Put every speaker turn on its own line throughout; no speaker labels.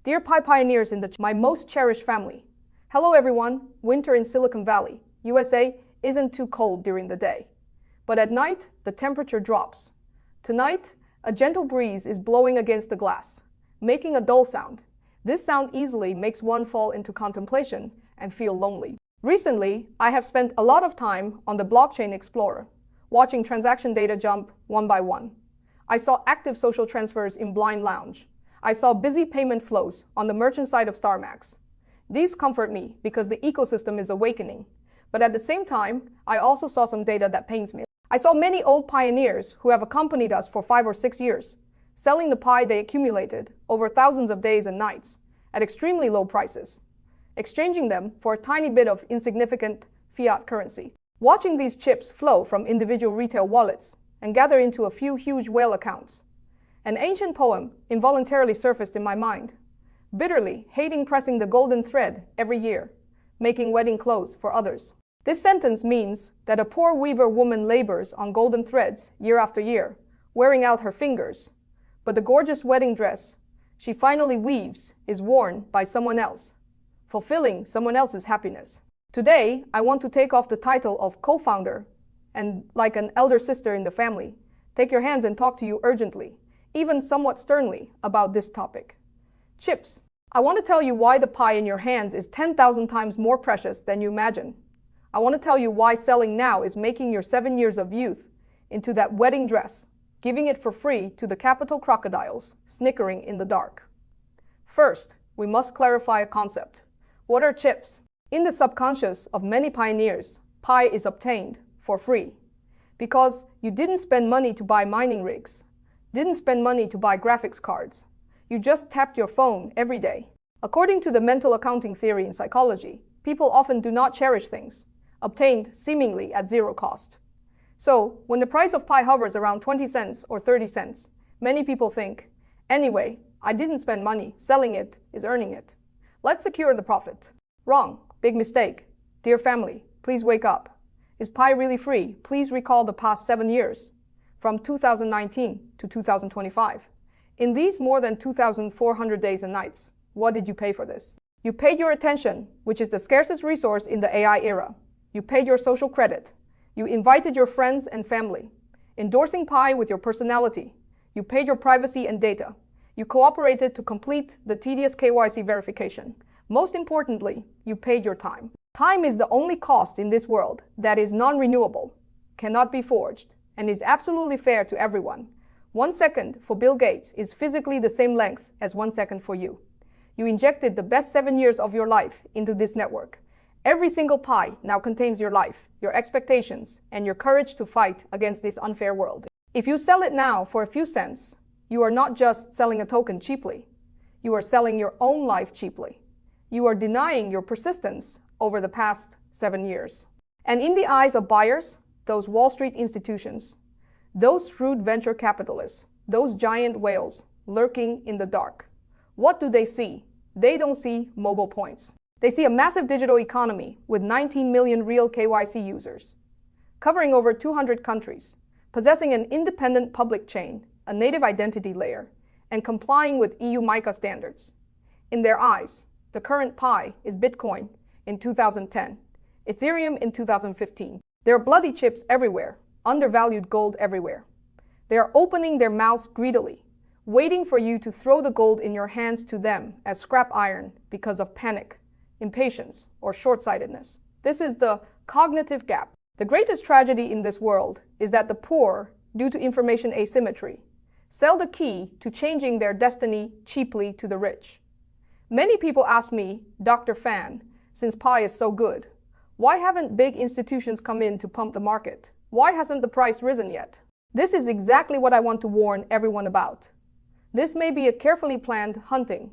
Dear Pi pioneers in my most cherished family. Hello everyone, winter in Silicon Valley, USA isn't too cold during the day. But at night, the temperature drops. Tonight, a gentle breeze is blowing against the glass, making a dull sound. This sound easily makes one fall into contemplation and feel lonely. Recently, I have spent a lot of time on the Blockchain Explorer, watching transaction data jump one by one. I saw active social transfers in Blind Lounge. I saw busy payment flows on the merchant side of StarMax. These comfort me because the ecosystem is awakening. But at the same time, I also saw some data that pains me. I saw many old pioneers who have accompanied us for 5 or 6 years, selling the Pi they accumulated over thousands of days and nights at extremely low prices, exchanging them for a tiny bit of insignificant fiat currency. Watching these chips flow from individual retail wallets and gather into a few huge whale accounts. An ancient poem involuntarily surfaced in my mind, bitterly hating pressing the golden thread every year, making wedding clothes for others. This sentence means that a poor weaver woman labors on golden threads year after year, wearing out her fingers, but the gorgeous wedding dress she finally weaves is worn by someone else, fulfilling someone else's happiness. Today, I want to take off the title of co-founder and, like an elder sister in the family, take your hands and talk to you urgently, even somewhat sternly, about this topic. Chips. I want to tell you why the Pi in your hands is 10,000 times more precious than you imagine. I want to tell you why selling now is making your 7 years of youth into that wedding dress, giving it for free to the capital crocodiles, snickering in the dark. First, we must clarify a concept. What are chips? In the subconscious of many pioneers, Pi is obtained for free because you didn't spend money to buy mining rigs, didn't spend money to buy graphics cards. You just tapped your phone every day. According to the mental accounting theory in psychology, people often do not cherish things obtained seemingly at zero cost. So, when the price of Pi hovers around 20 cents or 30 cents, many people think, anyway, I didn't spend money, selling it is earning it. Let's secure the profit. Wrong. Big mistake. Dear family, please wake up. Is Pi really free? Please recall the past 7 years, from 2019 to 2025. In these more than 2,400 days and nights, what did you pay for this? You paid your attention, which is the scarcest resource in the AI era. You paid your social credit. You invited your friends and family, endorsing Pi with your personality. You paid your privacy and data. You cooperated to complete the tedious KYC verification. Most importantly, you paid your time. Time is the only cost in this world that is non-renewable, cannot be forged, and is absolutely fair to everyone. 1 second for Bill Gates is physically the same length as 1 second for you. You injected the best 7 years of your life into this network. Every single Pi now contains your life, your expectations, and your courage to fight against this unfair world. If you sell it now for a few cents, you are not just selling a token cheaply. You are selling your own life cheaply. You are denying your persistence over the past 7 years. And in the eyes of buyers, those Wall Street institutions, those shrewd venture capitalists, those giant whales lurking in the dark, what do they see? They don't see mobile points. They see a massive digital economy with 19 million real KYC users, covering over 200 countries, possessing an independent public chain, a native identity layer, and complying with EU MiCA standards. In their eyes, the current Pi is Bitcoin in 2010, Ethereum in 2015. There are bloody chips everywhere, undervalued gold everywhere. They are opening their mouths greedily, waiting for you to throw the gold in your hands to them as scrap iron because of panic, impatience, or short-sightedness. This is the cognitive gap. The greatest tragedy in this world is that the poor, due to information asymmetry, sell the key to changing their destiny cheaply to the rich. Many people ask me, Dr. Fan, since Pi is so good, why haven't big institutions come in to pump the market? Why hasn't the price risen yet? This is exactly what I want to warn everyone about. This may be a carefully planned hunting.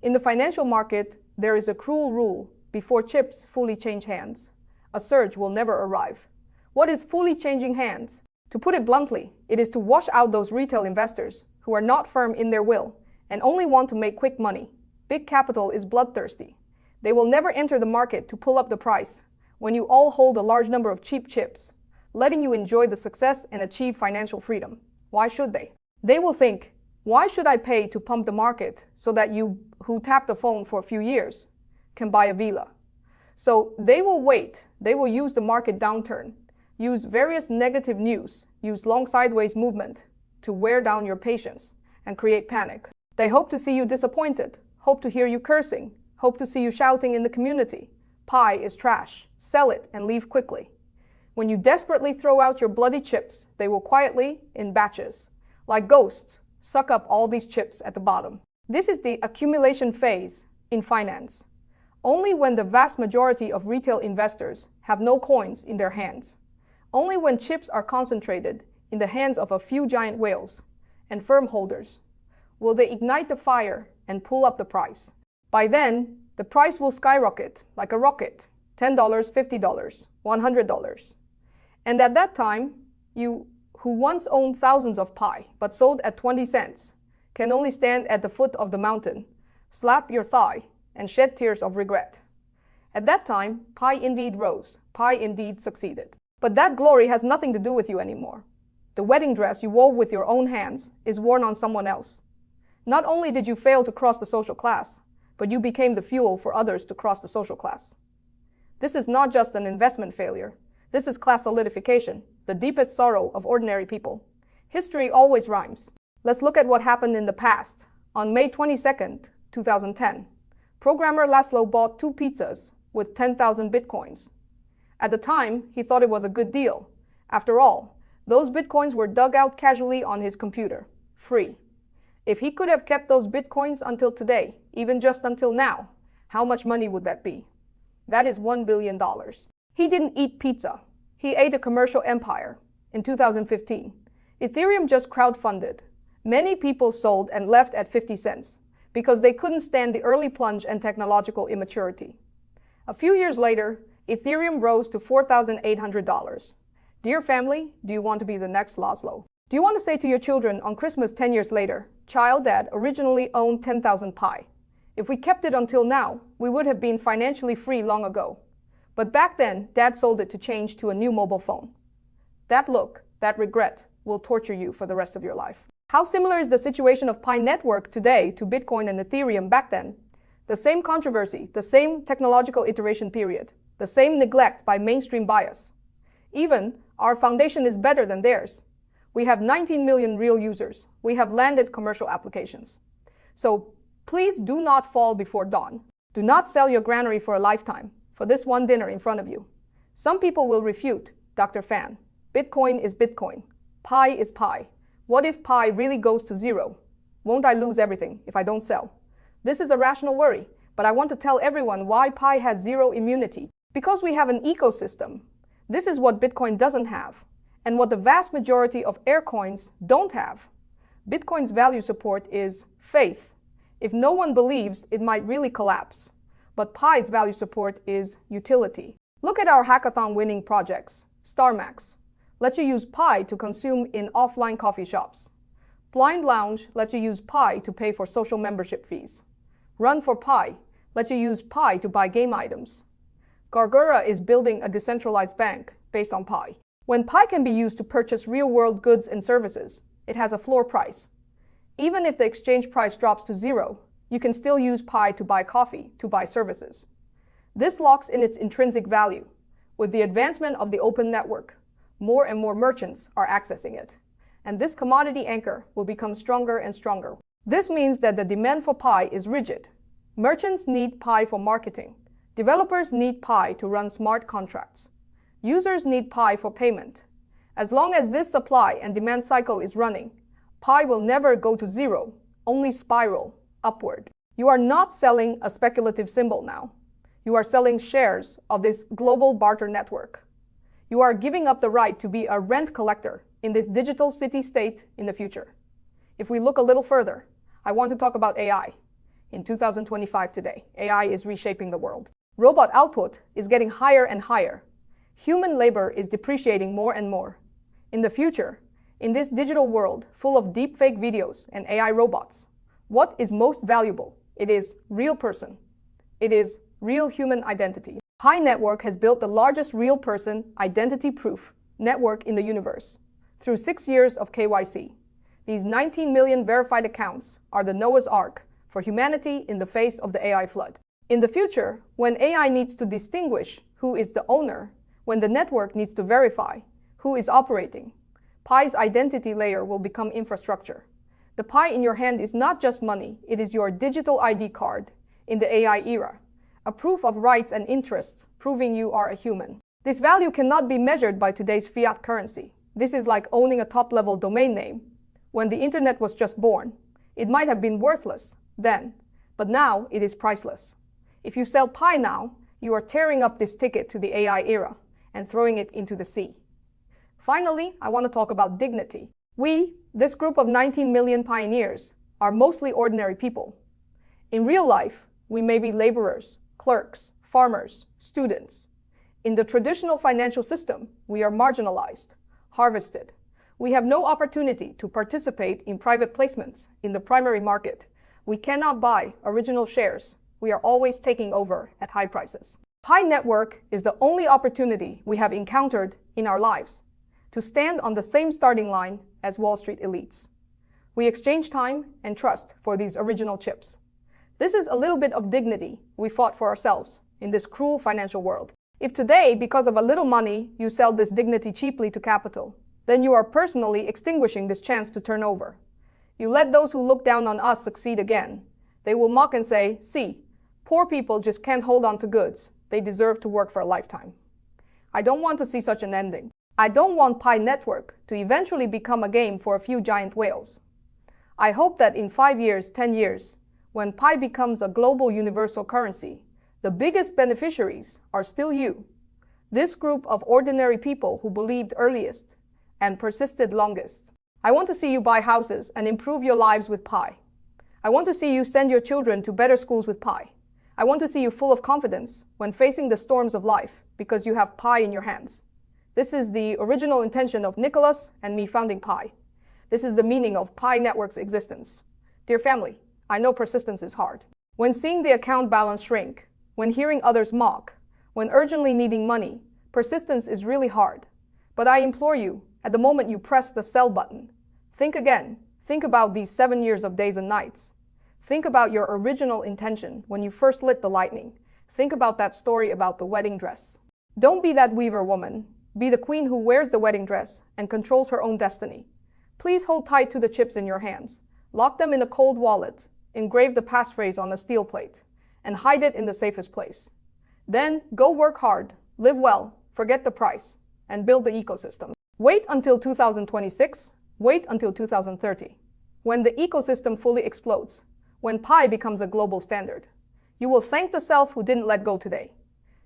In the financial market, there is a cruel rule: before chips fully change hands, a surge will never arrive. What is fully changing hands? To put it bluntly, it is to wash out those retail investors who are not firm in their will and only want to make quick money. Big capital is bloodthirsty. They will never enter the market to pull up the price when you all hold a large number of cheap chips, letting you enjoy the success and achieve financial freedom. Why should they? They will think, Why should I pay to pump the market so that you who tap the phone for a few years can buy a villa? So they will wait. They will use the market downturn, use various negative news, use long sideways movement to wear down your patience and create panic. They hope to see you disappointed, hope to hear you cursing, hope to see you shouting in the community. Pi is trash. Sell it and leave quickly. When you desperately throw out your bloody chips, they will quietly, in batches, like ghosts, suck up all these chips at the bottom. This is the accumulation phase in finance. Only when the vast majority of retail investors have no coins in their hands, only when chips are concentrated in the hands of a few giant whales and firm holders, will they ignite the fire and pull up the price. By then, the price will skyrocket like a rocket, $10, $50, $100. And at that time, you, who once owned thousands of Pi but sold at 20 cents, can only stand at the foot of the mountain, slap your thigh, and shed tears of regret. At that time, Pi indeed rose, Pi indeed succeeded. But that glory has nothing to do with you anymore. The wedding dress you wove with your own hands is worn on someone else. Not only did you fail to cross the social class, but you became the fuel for others to cross the social class. This is not just an investment failure. This is class solidification, the deepest sorrow of ordinary people. History always rhymes. Let's look at what happened in the past. On May 22nd, 2010, programmer Laszlo bought 2 pizzas with 10,000 bitcoins. At the time, he thought it was a good deal. After all, those bitcoins were dug out casually on his computer, free. If he could have kept those bitcoins until today, even just until now, how much money would that be? That is $1 billion. He didn't eat pizza. He ate a commercial empire. In 2015, Ethereum just crowdfunded. Many people sold and left at 50 cents because they couldn't stand the early plunge and technological immaturity. A few years later, Ethereum rose to $4,800. Dear family, do you want to be the next Laszlo? Do you want to say to your children on Christmas 10 years later, child, dad originally owned 10,000 Pi. If we kept it until now, we would have been financially free long ago. But back then, dad sold it to change to a new mobile phone. That look, that regret, will torture you for the rest of your life. How similar is the situation of Pi Network today to Bitcoin and Ethereum back then? The same controversy, the same technological iteration period, the same neglect by mainstream bias. Even, our foundation is better than theirs. We have 19 million real users. We have landed commercial applications. So please do not fall before dawn. Do not sell your granary for a lifetime, for this one dinner in front of you. Some people will refute, Dr. Fan. Bitcoin is Bitcoin. Pi is Pi. What if Pi really goes to zero? Won't I lose everything if I don't sell? This is a rational worry, but I want to tell everyone why Pi has zero immunity. Because we have an ecosystem. This is what Bitcoin doesn't have, and what the vast majority of air coins don't have. Bitcoin's value support is faith. If no one believes, it might really collapse. But Pi's value support is utility. Look at our hackathon winning projects. StarMax lets you use Pi to consume in offline coffee shops. Blind Lounge lets you use Pi to pay for social membership fees. Run for Pi lets you use Pi to buy game items. Gargura is building a decentralized bank based on Pi. When Pi can be used to purchase real-world goods and services, it has a floor price. Even if the exchange price drops to zero, you can still use Pi to buy coffee, to buy services. This locks in its intrinsic value. With the advancement of the open network, more and more merchants are accessing it. And this commodity anchor will become stronger and stronger. This means that the demand for Pi is rigid. Merchants need Pi for marketing. Developers need Pi to run smart contracts. Users need Pi for payment. As long as this supply and demand cycle is running, Pi will never go to zero, only spiral upward. You are not selling a speculative symbol now. You are selling shares of this global barter network. You are giving up the right to be a rent collector in this digital city-state in the future. If we look a little further, I want to talk about AI. In 2025 today, AI is reshaping the world. Robot output is getting higher and higher. Human labor is depreciating more and more. In the future, in this digital world full of deepfake videos and AI robots, what is most valuable? It is real person. It is real human identity. Pi Network has built the largest real person identity proof network in the universe through 6 years of KYC. These 19 million verified accounts are the Noah's Ark for humanity in the face of the AI flood. In the future, when AI needs to distinguish who is the owner, when the network needs to verify who is operating, Pi's identity layer will become infrastructure. The Pi in your hand is not just money, it is your digital ID card in the AI era, a proof of rights and interests, proving you are a human. This value cannot be measured by today's fiat currency. This is like owning a top-level domain name. When the internet was just born, it might have been worthless then, but now it is priceless. If you sell Pi now, you are tearing up this ticket to the AI era and throwing it into the sea. Finally, I want to talk about dignity. We, this group of 19 million pioneers, are mostly ordinary people. In real life, we may be laborers, clerks, farmers, students. In the traditional financial system, we are marginalized, harvested. We have no opportunity to participate in private placements in the primary market. We cannot buy original shares. We are always taking over at high prices. Pi Network is the only opportunity we have encountered in our lives to stand on the same starting line as Wall Street elites. We exchange time and trust for these original chips. This is a little bit of dignity we fought for ourselves in this cruel financial world. If today, because of a little money, you sell this dignity cheaply to capital, then you are personally extinguishing this chance to turn over. You let those who look down on us succeed again. They will mock and say, see, poor people just can't hold on to goods. They deserve to work for a lifetime. I don't want to see such an ending. I don't want Pi Network to eventually become a game for a few giant whales. I hope that in 5 years, 10 years, when Pi becomes a global universal currency, the biggest beneficiaries are still you. This group of ordinary people who believed earliest and persisted longest. I want to see you buy houses and improve your lives with Pi. I want to see you send your children to better schools with Pi. I want to see you full of confidence when facing the storms of life because you have Pi in your hands. This is the original intention of Nicholas and me founding Pi. This is the meaning of Pi Network's existence. Dear family, I know persistence is hard. When seeing the account balance shrink, when hearing others mock, when urgently needing money, persistence is really hard. But I implore you, at the moment you press the sell button, think again. Think about these 7 years of days and nights. Think about your original intention when you first lit the lightning. Think about that story about the wedding dress. Don't be that weaver woman. Be the queen who wears the wedding dress and controls her own destiny. Please hold tight to the chips in your hands. Lock them in a cold wallet. Engrave the passphrase on a steel plate. And hide it in the safest place. Then go work hard, live well, forget the price, and build the ecosystem. Wait until 2026. Wait until 2030. When the ecosystem fully explodes. When Pi becomes a global standard. You will thank the self who didn't let go today.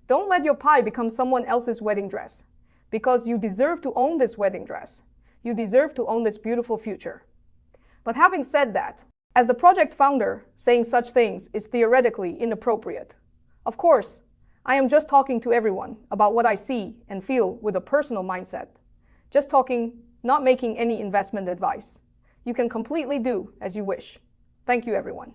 Don't let your Pi become someone else's wedding dress. Because you deserve to own this wedding dress. You deserve to own this beautiful future. But having said that, as the project founder, saying such things is theoretically inappropriate. Of course, I am just talking to everyone about what I see and feel with a personal mindset. Just talking, not making any investment advice. You can completely do as you wish. Thank you, everyone.